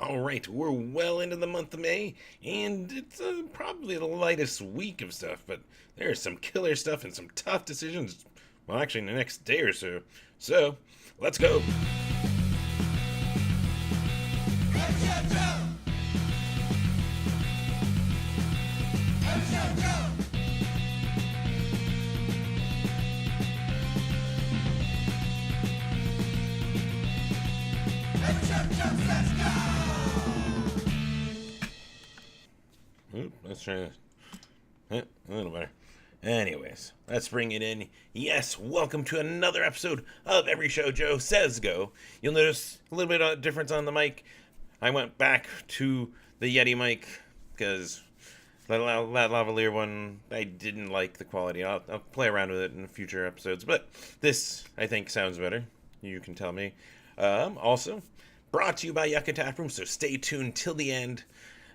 All right, we're well into the month of May, and it's probably the lightest week of stuff, but there's some killer stuff and some tough decisions. Well, actually, in the next day or so. So, let's go. Let's try this. A little better. Anyways, let's bring it in. Yes, welcome to another episode of Every Show Joe Says Go. You'll notice a little bit of difference on the mic. I went back to the Yeti mic because that lavalier one, I didn't like the quality. I'll play around with it in future episodes, but this, I think, sounds better. You can tell me. Also, brought to you by Yucca Tap Room, so stay tuned till the end.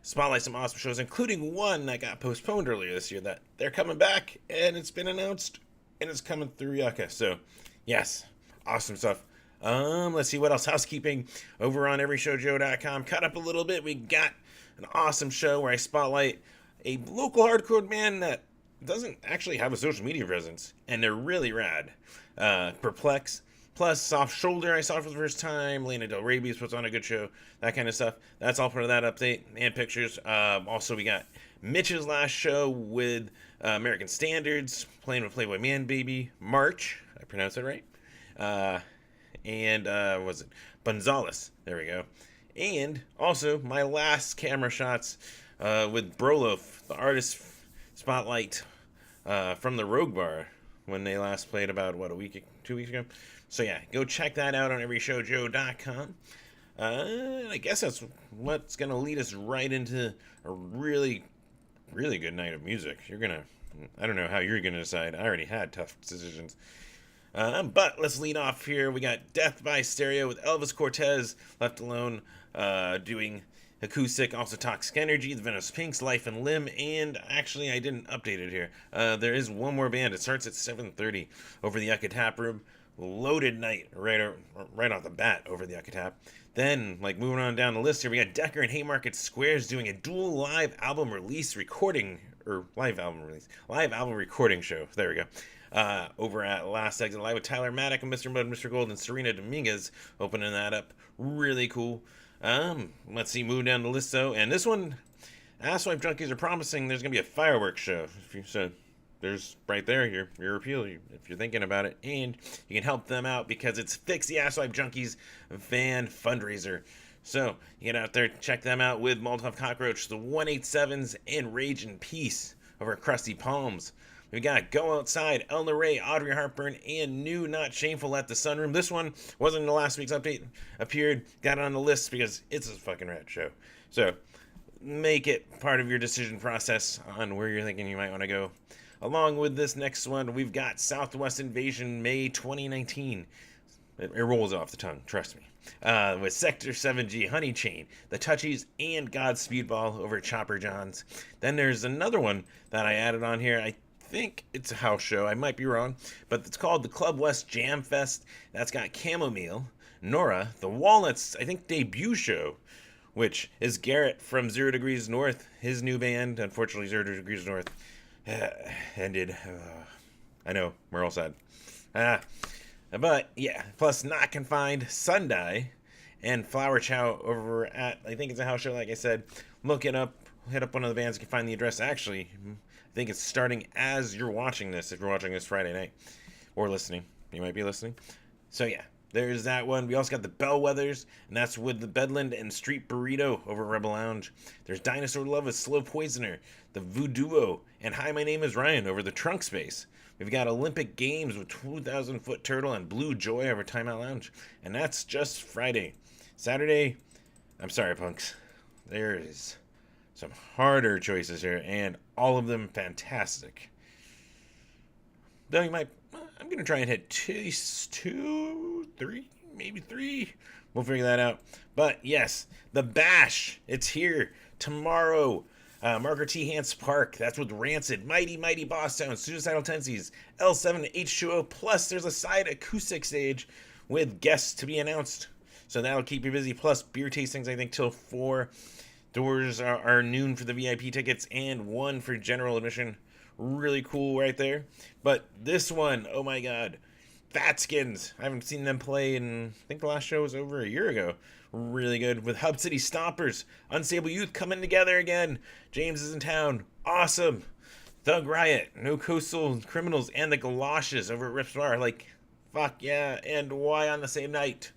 Spotlight some awesome shows, including one that got postponed earlier this year that they're coming back, and it's been announced, and it's coming through Yucca. So, yes, awesome stuff. Let's see what else. Housekeeping over on everyshowjoe.com. Cut up a little bit. We got an awesome show where I spotlight a local hardcore band that doesn't actually have a social media presence, and they're really rad. Perplex. Plus, Soft Shoulder, I saw for the first time. Lana Del Rey puts on a good show. That kind of stuff. That's all part of that update and pictures. Also, we got Mitch's last show with American Standards, playing with Playboy Man Baby. March. I pronounced it right. Was it Gonzalez? There we go. And also, my last camera shots with Brolof, the artist spotlight from the Rogue Bar when they last played about, 2 weeks ago? So yeah, go check that out on everyshowjoe.com. I guess that's what's going to lead us right into a really, really good night of music. I don't know how you're going to decide. I already had tough decisions. But let's lead off here. We got Death by Stereo with Elvis Cortez, Left Alone, doing acoustic, also Toxic Energy, The Venice Pinks, Life and Limb, and actually I didn't update it here. There is one more band. It starts at 7:30 over the Yucca Tap Room. Loaded night right off the bat over the Yucca Tap. Then, moving on down the list here, we got Decker and Haymarket Squares doing a dual live album recording show. There we go. Over at Last Exit Live with Tyler Maddock and Mr. Mud, Mr. Gold, and Serena Dominguez opening that up. Really cool. Let's see, moving down the list though, and this one, Asswipe Junkies are promising there's gonna be a fireworks show. There's right there your appeal if you're thinking about it, and you can help them out because it's Fix the Asswipe Junkies fan fundraiser. So you get out there, check them out with Molotov Cockroach, the 187s, and Rage and Peace over at Krusty Palms. We got Go Outside, Elna Ray, Audrey Hartburn, and New Not Shameful at the Sunroom. This one wasn't in the last week's update. Appeared, got it on the list because it's a fucking rad show. So make it part of your decision process on where you're thinking you might want to go. Along with this next one, we've got Southwest Invasion May 2019. It rolls off the tongue, trust me. With Sector 7G, Honey Chain, The Touchies, and Godspeedball over at Chopper John's. Then there's another one that I added on here. I think it's a house show. I might be wrong. But it's called the Club West Jam Fest. That's got Chamomile, Nora, The Walnuts, I think debut show, which is Garrett from 0 Degrees North. His new band, unfortunately 0 Degrees North, ended. I know, we're all sad. But yeah, plus Not Confined, Sunday, and Flower Chow over at, I think it's a house show, like I said. Look it up, hit up one of the bands, you can find the address. Actually, I think it's starting as you're watching this, if you're watching this Friday night, or listening. You might be listening. So yeah, there's that one. We also got the Bellwethers, and that's with the Bedland and Street Burrito over at Rebel Lounge. There's Dinosaur Love with Slow Poisoner, the Voodoo, and Hi, My Name is Ryan over the Trunk Space. We've got Olympic Games with 2,000 Foot Turtle and Blue Joy over Timeout Lounge. And that's just Friday. Saturday, I'm sorry, punks. There is some harder choices here, and all of them fantastic. Though I'm going to try and hit two, three, maybe three. We'll figure that out. But yes, the Bash, it's here tomorrow. Margaret T. Hance Park, that's with Rancid, Mighty Mighty Boss Town, Suicidal Tendencies, L7 H2O, plus there's a side acoustic stage with guests to be announced. So that'll keep you busy. Plus, beer tastings, I think, till 4. Doors are noon for the VIP tickets and 1 for general admission. Really cool right there. But this one, oh my god. Fatskins. I haven't seen them play in, I think the last show was over a year ago. Really good. With Hub City Stompers. Unstable Youth coming together again. James is in town. Awesome. Thug Riot. No Coastal Criminals. And the Galoshes over at Rips Bar. Like, fuck yeah. And why on the same night?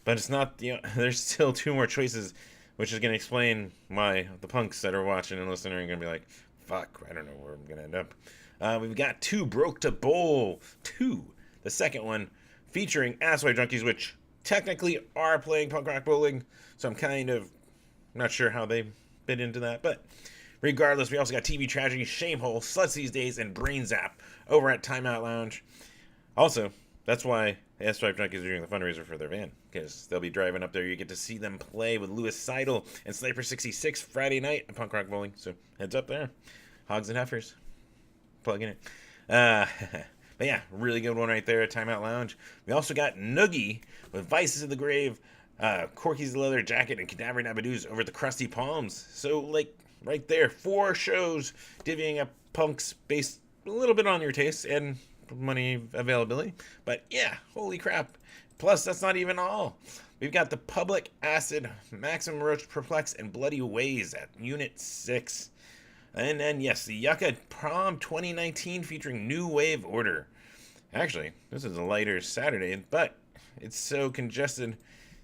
But it's not, there's still 2 more choices, which is going to explain why the punks that are watching and listening are going to be like, fuck, I don't know where I'm going to end up. We've got 2 Broke to Bowl 2, the second one, featuring Asswipe Junkies, which technically are playing punk rock bowling, so I'm kind of not sure how they fit into that, but regardless, we also got TV Tragedy, Shamehole, Sluts These Days, and Brain Zap over at Timeout Lounge. Also, that's why Asswipe Junkies are doing the fundraiser for their van, because they'll be driving up there. You get to see them play with Louis Seidel and Sniper 66 Friday night at Punk Rock Bowling, so heads up there. Hogs and Heifers. Plugging it. But yeah, really good one right there at Timeout Lounge. We also got Noogie with Vices of the Grave, Corky's Leather Jacket, and Cadaver Nabadoos over at the Krusty Palms. So, like, right there, 4 shows divvying up punks based a little bit on your taste and money availability. But yeah, holy crap. Plus, that's not even all. We've got the Public Acid, Maximum Roach Perplex, and Bloody Ways at Unit 6. And then, yes, the Yucca Prom 2019 featuring New Wave Order. Actually, this is a lighter Saturday, but it's so congested.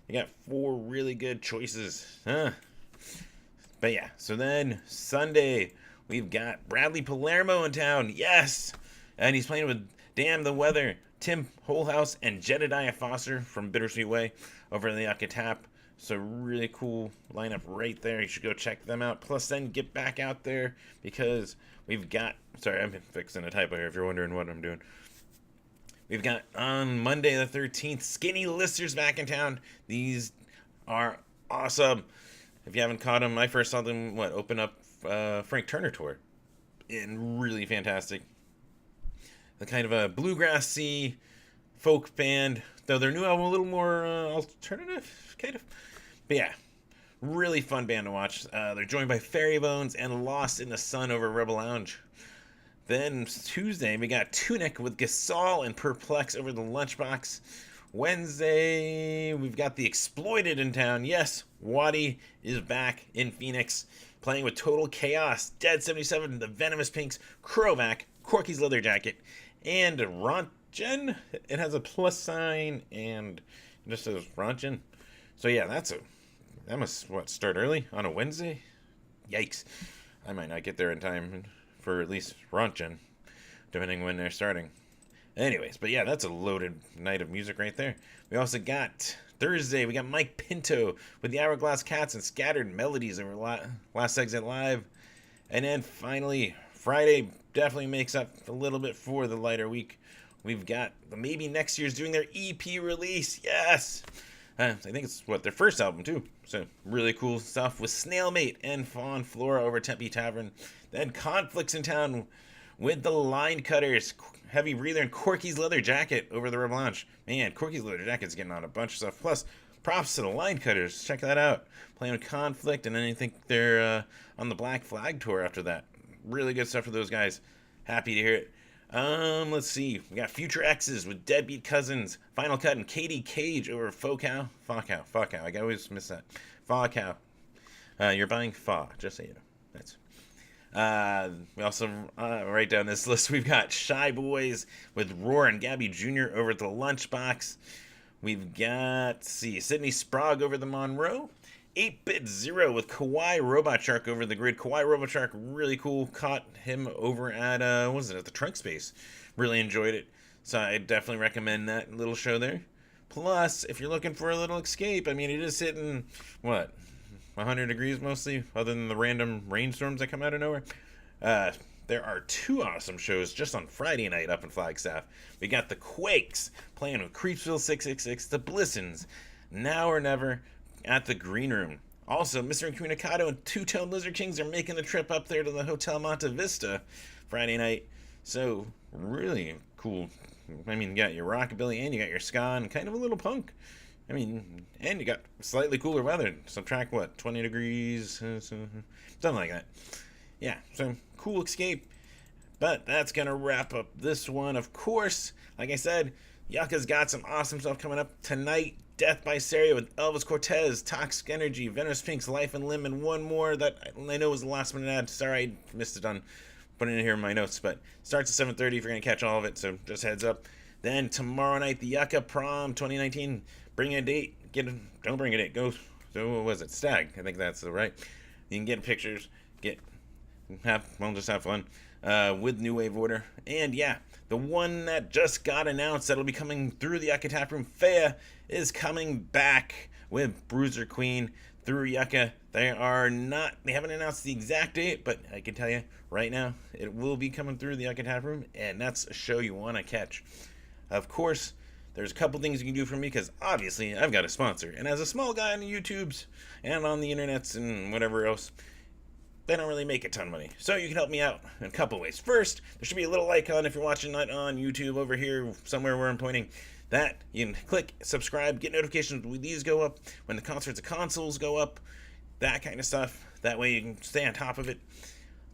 You got 4 really good choices. But yeah, so then Sunday, we've got Bradley Palermo in town. Yes! And he's playing with Damn the Weather, Tim Wholehouse, and Jedediah Foster from Bittersweet Way over in the Yucca Tap. So really cool lineup right there. You should go check them out. Plus then get back out there because we've got... Sorry, I'm fixing a typo here if you're wondering what I'm doing. We've got on Monday the 13th, Skinny Listers back in town. These are awesome. If you haven't caught them, I first saw them, open up Frank Turner tour. And really fantastic. The kind of a bluegrassy folk band. Though their new album a little more alternative, kind of. But yeah, really fun band to watch. They're joined by Fairy Bones and Lost in the Sun over Rebel Lounge. Then Tuesday, we got Tunic with Gasol and Perplex over the Lunchbox. Wednesday, we've got The Exploited in town. Yes, Waddy is back in Phoenix, playing with Total Chaos, Dead 77, The Venomous Pinks, Krovac, Corky's Leather Jacket, and Rontgen. It has a plus sign and it just says Rontgen. So yeah, that must start early on a Wednesday. Yikes! I might not get there in time for at least Rontgen, depending when they're starting. Anyways, but yeah, that's a loaded night of music right there. We also got Thursday. We got Mike Pinto with the Hourglass Cats and Scattered Melodies over Last Exit Live, and then finally Friday definitely makes up a little bit for the lighter week. We've got the Maybe Next Year's doing their EP release. Yes! I think it's, their first album, too. So, really cool stuff with Snailmate and Fawn Flora over Tempe Tavern. Then Conflicts in town with the Line Cutters, Heavy Breather, and Corky's Leather Jacket over the Rebel Lounge. Man, Corky's Leather Jacket's getting on a bunch of stuff. Plus, props to the Line Cutters. Check that out. Playing with Conflict, and then I think they're on the Black Flag tour after that. Really good stuff for those guys. Happy to hear it. Let's see. We got Future X's with Deadbeat Cousins, Final Cut, and Katie Cage over Focow. I always miss that. Focow. You're buying Fa, just so you know. That's. We also, right down this list, we've got Shy Boys with Roar and Gabby Jr. over at the Lunchbox. We've got, Sydney Sprague over the Monroe. 8-Bit Zero with Kawhi Robot Shark over the Grid. Kawhi Robot Shark, really cool. Caught him over at, at the Trunk Space. Really enjoyed it. So I definitely recommend that little show there. Plus, if you're looking for a little escape, it is hitting, 100 degrees mostly, other than the random rainstorms that come out of nowhere. There are 2 awesome shows just on Friday night up in Flagstaff. We got the Quakes playing with Creepsville 666, the Blissons, Now or Never, at the Green Room. Also, Mr. Incommunicado and Two-Tone Lizard Kings are making the trip up there to the Hotel Monte Vista Friday night. So, really cool I mean, you got your rockabilly and you got your ska and kind of a little punk. I mean, and you got slightly cooler weather. Subtract what, 20 degrees? Something like that. Yeah, so cool escape. But that's going to wrap up this one. Of course, like I said, Yucca's got some awesome stuff coming up tonight. Death by Stereo with Elvis Cortez, Toxic Energy, Venomous Pink's Life and Limb, and one more that I know was the last minute ad. Sorry, I missed it on putting it here in my notes, but starts at 7:30 if you're going to catch all of it, so just heads up. Then tomorrow night, the Yucca Prom 2019. Bring a date. Don't bring a date. Go. So what was it? Stag. I think that's the right. You can get pictures. Just have fun with New Wave Order. And yeah, the one that just got announced that'll be coming through the Yucca Tap Room, Fea, is coming back with Bruiser Queen through Yucca. They haven't announced the exact date, but I can tell you right now, it will be coming through the Yucca Tap Room, and that's a show you want to catch. Of course, there's a couple things you can do for me, because obviously I've got a sponsor, and as a small guy on the YouTubes and on the internets and whatever else, they don't really make a ton of money. So you can help me out in a couple ways. First, there should be a little icon if you're watching it on YouTube over here, somewhere where I'm pointing. That you can click subscribe, get notifications when these go up, when the concerts of consoles go up, that kind of stuff. That way you can stay on top of it.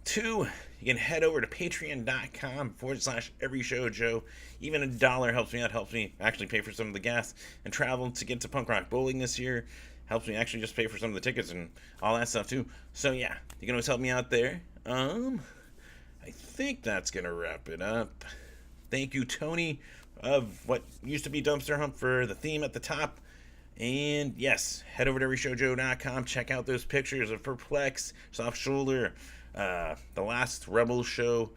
2, you can head over to patreon.com/everyshowjoe. Even $1 helps me out, helps me actually pay for some of the gas and travel to get to Punk Rock Bowling this year. Helps me actually just pay for some of the tickets and all that stuff too. So yeah, you can always help me out there. I think that's gonna wrap it up. Thank you, Tony, of what used to be Dumpster Hump, for the theme at the top. And yes, head over to everyshowjoe.com. Check out those pictures of Perplex, Soft Shoulder, the last Rebel show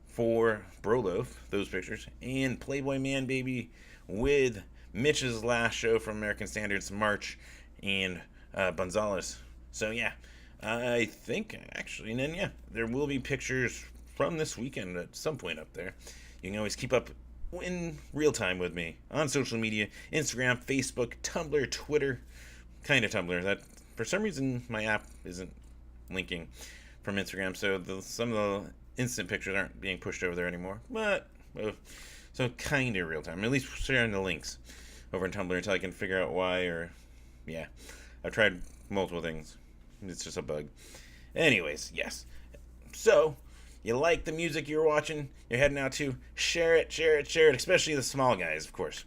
for Broloaf, those pictures, and Playboy Man Baby with Mitch's last show from American Standards, March, and Gonzalez. So yeah, I think actually, and then yeah, there will be pictures from this weekend at some point up there. You can always keep up in real time with me on social media: Instagram, Facebook, Tumblr, Twitter, kind of Tumblr. That for some reason my app isn't linking from Instagram, so some of the instant pictures aren't being pushed over there anymore. But so kind of real time. At least sharing the links over in Tumblr until I can figure out why. Or yeah, I've tried multiple things. It's just a bug. Anyways, yes. So you like the music you're watching, you're heading out to, share it, especially the small guys, of course.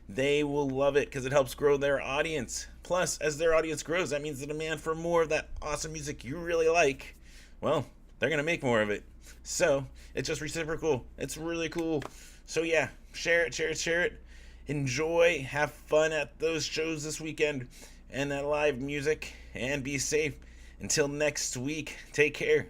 They will love it because it helps grow their audience. Plus, as their audience grows, that means the demand for more of that awesome music you really like, well, they're going to make more of it. So, it's just reciprocal. It's really cool. So yeah, share it. Enjoy, have fun at those shows this weekend and that live music, and be safe. Until next week, take care.